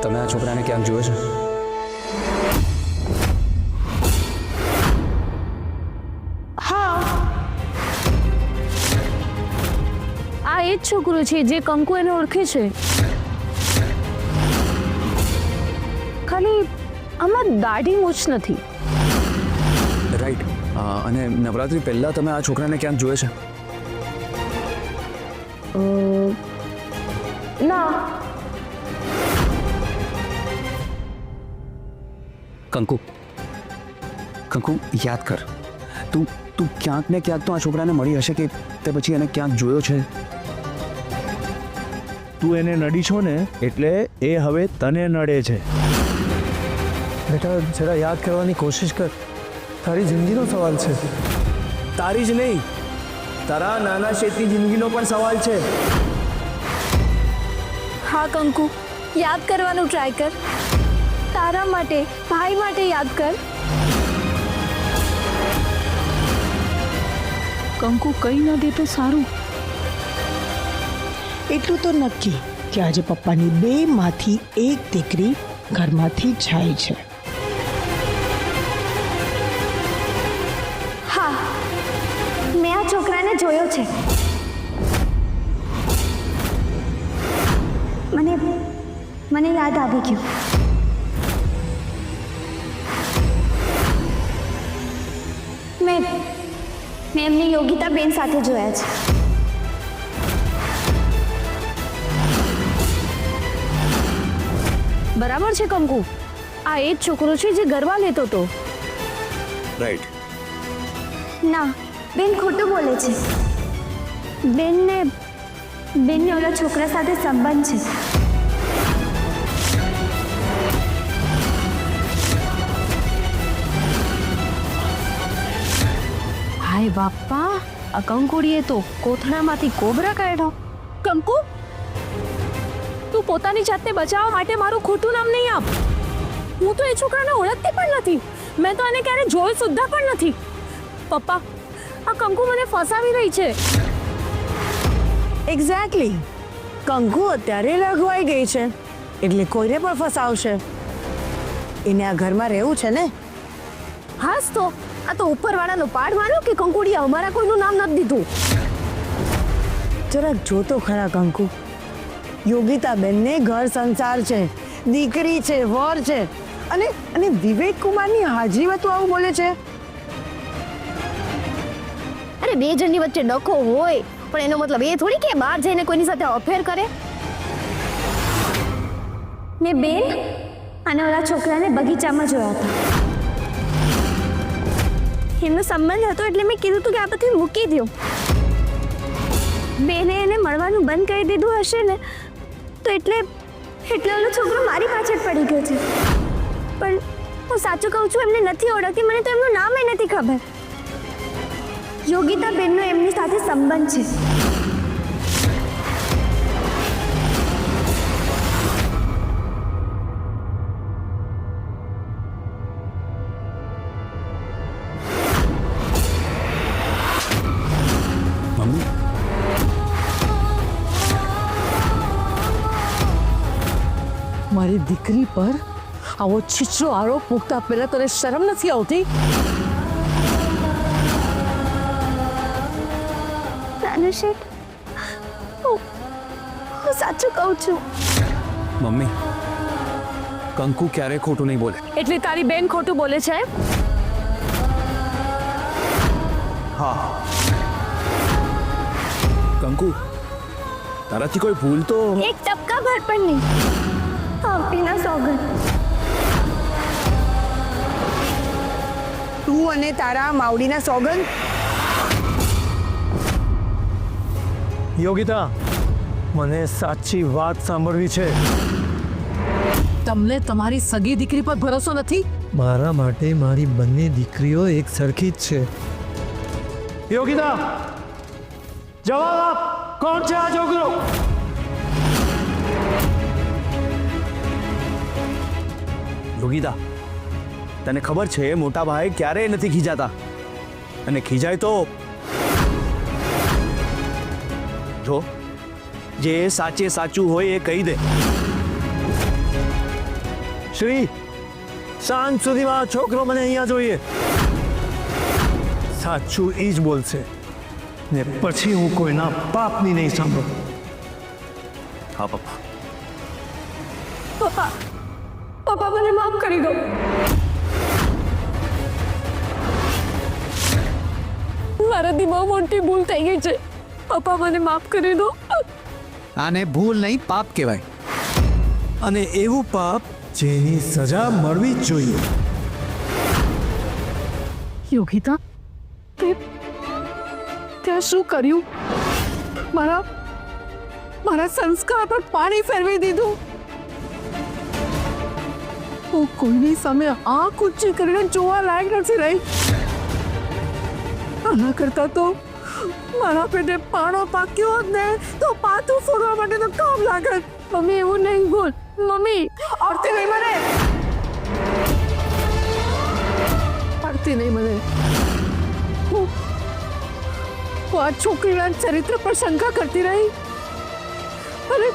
તમે આ છોકરાને ક્યાંક જોયો છે? હા, આ એ જ છોકરો છે જે કંકુ એને ઓળખે છે. ખાલી આમાં દાઢી મૂછ નથી. રાઈટ. અને નવરાત્રી પહેલાં તમે આ છોકરાને ક્યાંક જોયો છે? ના. કંકુ, કંકુ યાદ કર. તું ક્યાંક ને ક્યાંક તો આ છોકરાને મળી હશે કે તે પછી એને ક્યાંક જોયો છે. તું એને નડી છો ને એટલે એ હવે તને નડે છે. બેટા જરા યાદ કરવાની કોશિશ કર. તારી જિંદગીનો સવાલ છે. તારી જ નહીં, તારા નાના શેઠની જિંદગીનો પણ સવાલ છે. હા કંકુ, યાદ કરવાનું ટ્રાય કર. તારા માટે, ભાઈ માટે યાદ કર. કંકુ કઈ ન દે તો સારું. એટલું તો નક્કી કે આજે પપ્પાની બેમાંથી એક દીકરી ઘરમાંથી જાય છે. હા, મેં આ છોકરાને જોયો છે. મને યાદ આવી ગયું. મેં એમની યોગિતા બેન સાથે જોયા છે. બરાબર છે કંકુ, આ એ જ છોકરો છે જે ગરબા લેતો હતો. રાઈટ. ના, બેન ખોટું બોલે છે. બેનને ઓલા છોકરા સાથે સંબંધ છે. હાય બાપા, આ કંકુડીએ તો કોથળામાંથી કોબરા કાઢ્યો. કંકુ, તું પોતાની જાતને બચાવવા માટે મારું ખોટું નામ નહીં આપ. હું તો એ છોકરાને ઓળખતી પણ નથી. મેં તો એને ક્યારે જોયું સુદ્ધા પણ નથી. પપ્પા, આ કંકુ મને ફસાવી રહી છે. એક્ઝેક્ટલી. કંકુ અત્યારે લગવાઈ ગઈ છે એટલે કોઈને પણ ફસાવશે. એને આ ઘરમાં રહેવું છે ને. હાસ તો આ તો ઉપરવાળાનો પાડ માન્યો કે કંકુડીએ અમારા કોઈનું નામ નથી દીધું. જરાક જોતો ખરા કંકુ, યોગિતા બેનને ઘર સંસાર છે, દીકરી છે, વર છે, અને વિવેક કુમારની હાજરીમાં તું આવું બોલે છે. અરે બે જણની વચ્ચે ડખો હોય પણ એનો મતલબ એ થોડી કે બહાર જઈને કોઈની સાથે અફેર કરે. મેં બેન અને ઓલા છોકરાને બગીચામાં જોયા હતા. એમનો સંબંધ હતો એટલે મેં કીધું હતું કે આ બધું મૂકી દો. બેને એને મળવાનું બંધ કરી દીધું હશે ને તો એટલે ઓલો છોકરો મારી પાછળ પડી ગયો છે. પણ હું સાચું કહું છું, એમને નથી ઓળખતી. મને તો એમનું નામ નથી ખબર. યોગિતા બેનનો એમની સાથે સંબંધ છે. મમ્મી, મારી દીકરી પર આવો છીછરો આરોપ મૂકતા પહેલા તને શરમ નથી આવતી? નાનો શેઠ, હું સાચું કહું છું. મમ્મી, કંકુ ક્યારેય ખોટું નહીં બોલે. એટલે તારી બેન ખોટું બોલે છે? હા. કંકુ, તારાથી કોઈ ભૂલ તો એક ટપકા ભર પણ નહીં. આપીના સોગંદ. તું અને તારા માવડીના સોગંદ. યોગિતા, મને સાચી વાત સાંભળવી છે. તમને તમારી સગી દીકરી પર ભરોસો નથી? મારા માટે મારી બંને દીકરીઓ એક સરખી જ છે. યોગિતા, જવાબ આપ. કોણ છે આ છોકરો? યોગિતા, તને ખબર છે મોટા ભાઈ ક્યારેય નથી ખીજાતા, અને ખીજાય તો જો જે સાચે સાચું હોય એ કહી દે. શ્રી, સાંજ સુધીમાં આ છોકરો મને અહીંયા જોઈએ. સાચું એ જ બોલશે ને પછી હું કોઈના પાપની નહીં સાંભળું. હા પપ્પા. પપ્પા પપ્પા મને માફ કરી દો. મારાથી બહુ મોટી ભૂલ થઈ ગઈ છે. પપ્પા મને માફ કરી દો. આને ભૂલ નહીં પાપ કહેવાય. અને એવું પાપ જેની સજા મળવી જ જોઈએ. યોગિતા, તે શું કર્યું? મારા સંસ્કાર પર પાણી ફેરવી દીધું. હું કોઈની સામે આંખ ઊંચી કરીને જોવા લાયક નથી રહી. આના કરતા તો મારા પેટે પાણો પાક્યો હોત ને તો પાતું ફોડવા માટે તો કામ લાગત. મમ્મી એવું નહીં બોલ. મમ્મી આવડતી નહીં મને. આવડતી નહીં મને. હું આ છોકરીના ચરિત્ર પર શંકા કરતી રહી અને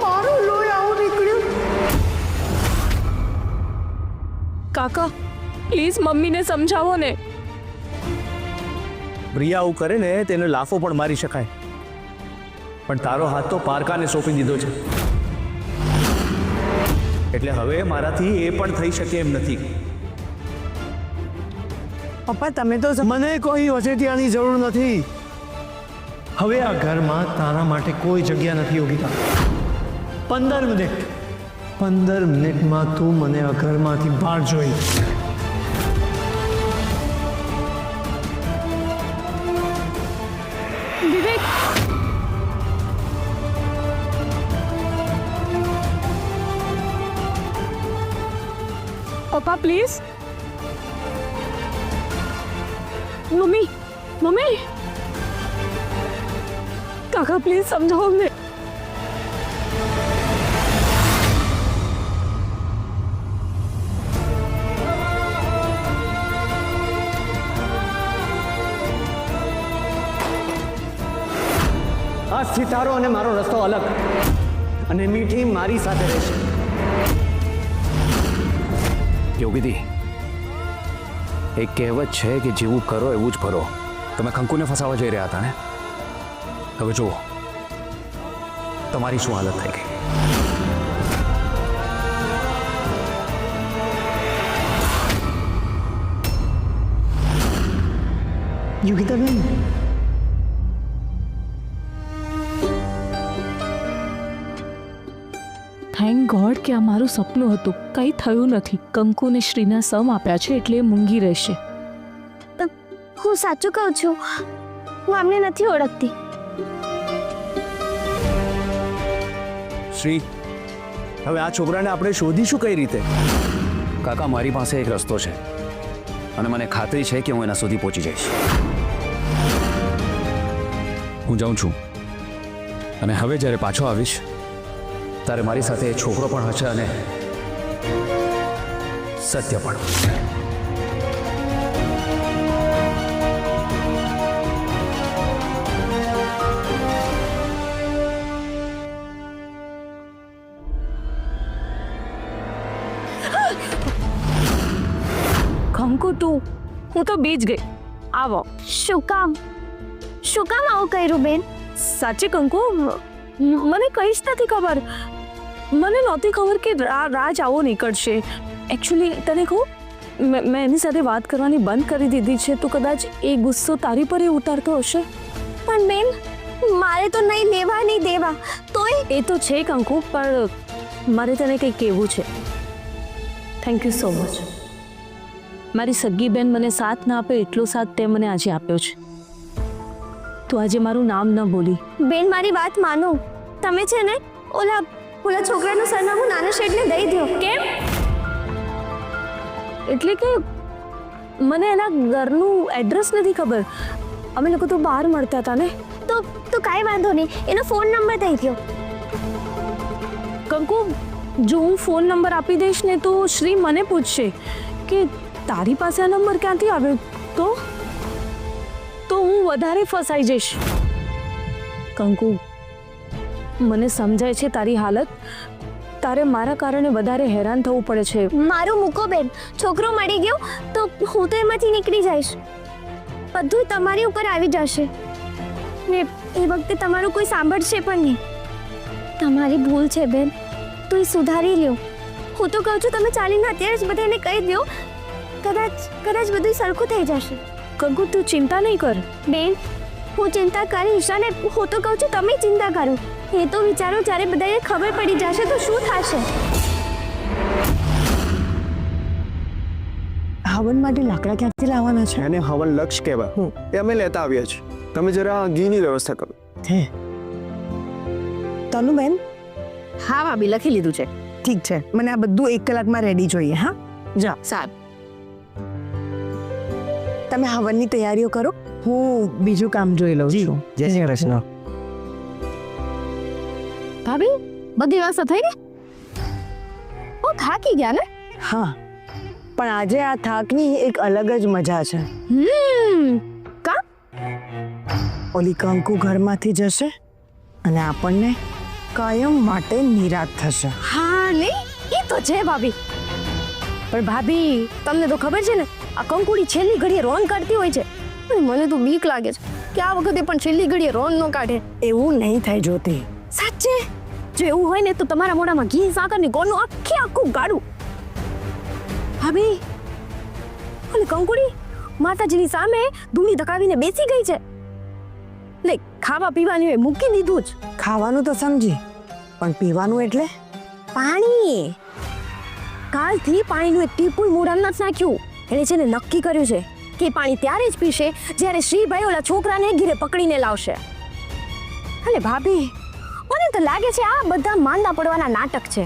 મારું લોહી આવું નીકળ્યું. કાકા પ્લીઝ મમ્મીને સમજાવો ને. પ્રિયા આવું કરે ને તેને લાફો પણ મારી શકાય, પણ તારો હાથ તો પારકાને સોંપી દીધો છે, એટલે હવે મારાથી એ પણ થઈ શકે એમ નથી. પપ્પા તમે તો મને કોઈ વચેટિયાની જરૂર નથી. હવે આ ઘરમાં તારા માટે કોઈ જગ્યા નથી યોગિતા. 15 મિનિટમાં તું મને આ ઘરમાંથી બહાર જોઈ. વિવેક, પપ્પા પ્લીઝ. મમ્મી મમ્મી કાકા પ્લીઝ સમજાવો ને. આજથી તારો અને મારો રસ્તો અલગ, અને મીઠી મારી સાથે રહેશે. યોગીદી, એક કહેવત છે કે જેવું કરો એવું જ ભરો. તમે કંકુને ફસાવવા જઈ રહ્યા હતા ને? હવે જુઓ તમારી શું હાલત થઈ ગઈ. યોગિતાબેન, થેન્ક ગોડ કે આ મારું સપનું હતું. કંઈ થયું નથી. કંકુને શ્રીના સમ આપ્યા છે એટલે એ મૂંગી રહેશે. હું સાચું કહું છું, હું આમને નથી ઓળખતી. શ્રી, હવે આ છોકરાને આપણે શોધીશું કઈ રીતે? કાકા મારી પાસે એક રસ્તો છે અને મને ખાતરી છે કે હું એના સુધી પહોંચી જઈશ. હું જાઉં છું અને હવે જ્યારે પાછો આવીશ ત્યારે મારી સાથે એ છોકરો પણ હશે અને સત્ય પણ. કંકુ તું, હું તો બીજ ગઈ. આવો. શું કામ આવું કર્યું બેન? સાચી કંકુ, મને કઈ જ નથી ખબર. મને નહોતી ખબર કે રાજ આવો નીકળશે. એકચ્યુઅલી તને કહું, મેં એની સાથે વાત કરવાની બંધ કરી દીધી છે. તો કદાચ એ ગુસ્સો તારી પર એ ઉતારતો હશે. પણ બેન, મારે તો નહીં લેવા નહીં દેવા. તોય એ તો છે કંકુ, પણ મારે તને કંઈક કહેવું છે. Thank you so much. મારી સગી બેન મને સાથ ના આપે એટલો સાથ તે મને આજે આપ્યો છે. તું આજે મારું નામ ન બોલી. બેન મારી વાત માનો. તમે છે ને ઓલા છોકરાનું સરનામું નાના શેઠને દઈ દો. કેમ? એટલે કે મને એના ઘરનું એડ્રેસ નથી ખબર. અમે લોકો તો બહાર મળતા હતા ને. તો કાંઈ વાંધો નહીં, એનો ફોન નંબર દઈ દો. કંકુ, જો હું ફોન નંબર આપી દઈશ ને તો શ્રી મને પૂછશે કે તારી પાસે આ નંબર ક્યાંથી આવ્યો. તો હું વધારે ફસાઈ જઈશ. કંકુ, મને સમજાય છે તારી હાલત. તારે મારા કારણે વધારે હેરાન થવું પડે છે. મારું મૂકો બેન, છોકરો મળી ગયો તો હું તો એમાંથી નીકળી જઈશ. બધું તમારી ઉપર આવી જશે ને એ વખતે તમારું કોઈ સાંભળશે પણ નહીં. તમારી ભૂલ છે બેન, તો એ સુધારી લ્યો. હું તો કહું છું તમે ચાલીને અત્યારે જ બધાને કહી દો, કદાચ બધું સરખું થઈ જશે. કંકુ તું ચિંતા નહીં કર. બેન, હું ચિંતા કરીશ અને હું તો કહું છું તમે ચિંતા કરો. એ તો વિચારો જ્યારે બધાને ખબર પડી જશે તો શું થશે. હવન માટે લાકડા ક્યાંથી લાવવાના છે? એને હવન લક્ષ કહેવાય, એ અમે લેતા આવ્યા છીએ. તમે જરા ઘીની વ્યવસ્થા કરો. હે તનુબેન, હા ભાભી, લખી લીધું છે. ઠીક છે, મને આ બધું 1 કલાકમાં રેડી જોઈએ. હા જા, સારું. તમે હવનની તૈયારીઓ કરો, હું બીજું કામ જોઈ લઉં છું. જય શ્રી કૃષ્ણ. ભાભી, બધી વ્યવસ્થા થઈ ગઈ? ઓ, થાકી ગયા ને? હા, પણ આજે આ થાકની એક અલગ જ મજા છે. કા? ઓલી કંકુ ઘરમાંથી જશે અને આપણને કાયમ માટે નિરાશ થશે. હા નહીં, એ તો છે ભાભી. પણ ભાભી, તમને તો ખબર છે ને, આ કંકુડી છેલ્લી ઘડીએ રોન કાઢતી હોય છે. અને મને તો બીક લાગે છે કે આ વખતે પણ છેલ્લી ઘડીએ રોન ન કાઢે. એવું નહીં થાય જ્યોતિ. સાચે? જો એવું હોય ને તો તમારા મોઢામાં ઘી સાકરની ગોળનું આખું ગાડું. ભાભી, ઓલી કંકુડી માતાજીની સામે ધૂણી ધકાવીને બેસી ગઈ છે. લે, ખાવા પીવાની હોય મૂકી દીધું જ. ખાવાનું તો સમજી, પણ પીવાનું એટલે? પાણી. કાલથી પાણીનું એક ટીપું મોઢામાં નથી નાખ્યું. એણે છે ને નક્કી કર્યું છે કે પાણી ત્યારે જ પીશે જ્યારે શ્રીભાઈ ઓલા છોકરાને ઘીરે પકડીને લાવશે. અને ભાભી, મને તો લાગે છે આ બધા માંદા પડવાના નાટક છે.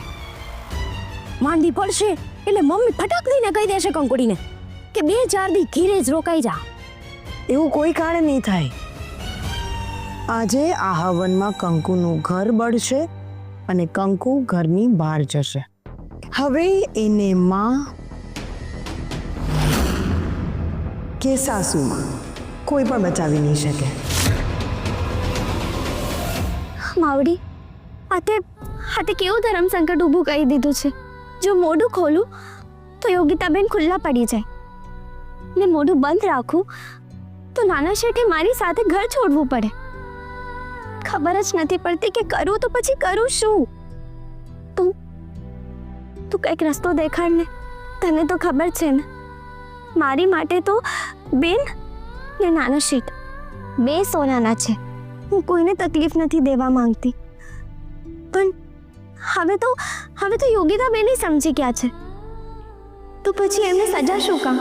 માંદી પડશે એટલે મમ્મી ફટાક દઈને કહી દેશે કંકુડીને કે 2-4 દી ઘીરે જ રોકાઈ જા. એવું કોઈ કારણે નહીં થાય. આજે આ હવનમાં કંકુનું ઘર બળશે અને કંકુ ઘરની બહાર જશે. હવે એને માં કે સાસુમાં કોઈ પણ બચાવી નહીં શકે. માવડી, હાથે કેવું ધર્મ સંકટ ઊભું કરી દીધું છે. જો મોઢું ખોલું તો યોગિતાબેન ખુલ્લા પડી જાય ને મોઢું બંધ રાખું તો નાના શેઠે મારી સાથે ઘર છોડવું પડે. ખબર જ નથી પડતી કે કરું તો પછી કરું શું. તું કંઈક રસ્તો દેખાડ ને. તને તો ખબર છે ને, મારી માટે તો બેન ને નાના શેઠ 2 સોનાના છે. હું કોઈને તકલીફ નથી દેવા માંગતી, પણ હવે તો યોગિતા બેન સમજી ગયા છે, તો પછી એમને સજા શું કામ?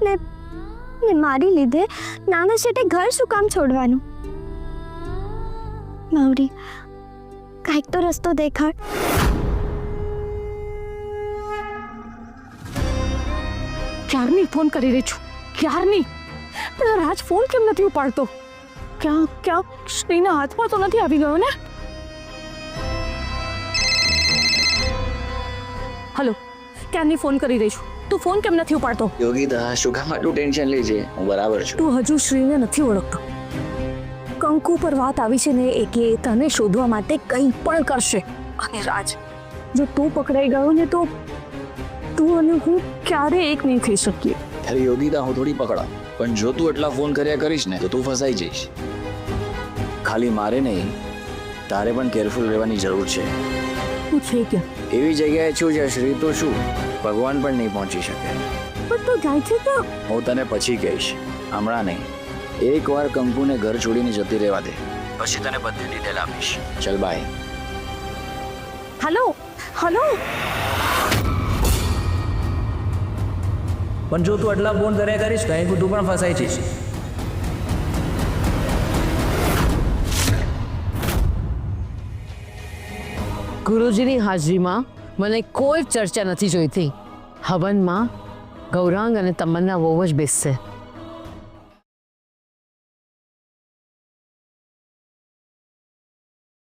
ને મારી લીધે નાના શેઠે ઘર શું કામ છોડવાનું? માવડી, કાંઈક તો રસ્તો દેખાડ. ક્યારની ફોન કરી રહી છું, ક્યારની. પણ રાજ ફોન કેમ નથી ઉપાડતો? ક્યાં શ્રીના હાથમાં તો નથી આવી ગયો ને? હલો, ક્યારની ફોન કરી રહી છું, તું ફોન કેમ નથી ઉપાડતો? યોગિતા, શું કામ આટલું ટેન્શન લે છે? હું બરાબર છું. તું હજુ શ્રીને નથી ઓળખતો. કંકુ પર વાત આવી છે ને, કે તને શોધવા માટે કંઈ પણ કરશે. અને રાજ, જો તું પકડાઈ ગયો ને તો તું અને હું ક્યારે એક નહીં થઈ શકીએ. અરે યોગિતા, હું થોડી પકડા, પણ જો તું એટલા ફોન કર્યા કરીશ ને તો તું ફસાઈ જઈશ. ખાલી મારે નહીં, તારે પણ કેરફુલ રહેવાની જરૂર છે. તું છે કે એવી જગ્યાએ છું જ્યાં શ્રી તો શું, ભગવાન પણ નહીં પહોંચી શકે. પણ તું જાય છે તો હું તને પછી કહીશ, હમણાં નહીં. એકવાર કંકુને ઘર છોડીને જતી રહેવા દે, પછી તને બધી ડિટેલ આપીશ. ચલ બાય. હલો. પણ જો તું આટલા ફોન કર્યા કરીશ તો અહીં તું પણ ફસાઈ જઈશ. ગુરુજીની હાજરીમાં મને કોઈ ચર્ચા નથી જોઈતી. હવનમાં ગૌરાંગ અને તમન્ના બહુ જ બેસશે.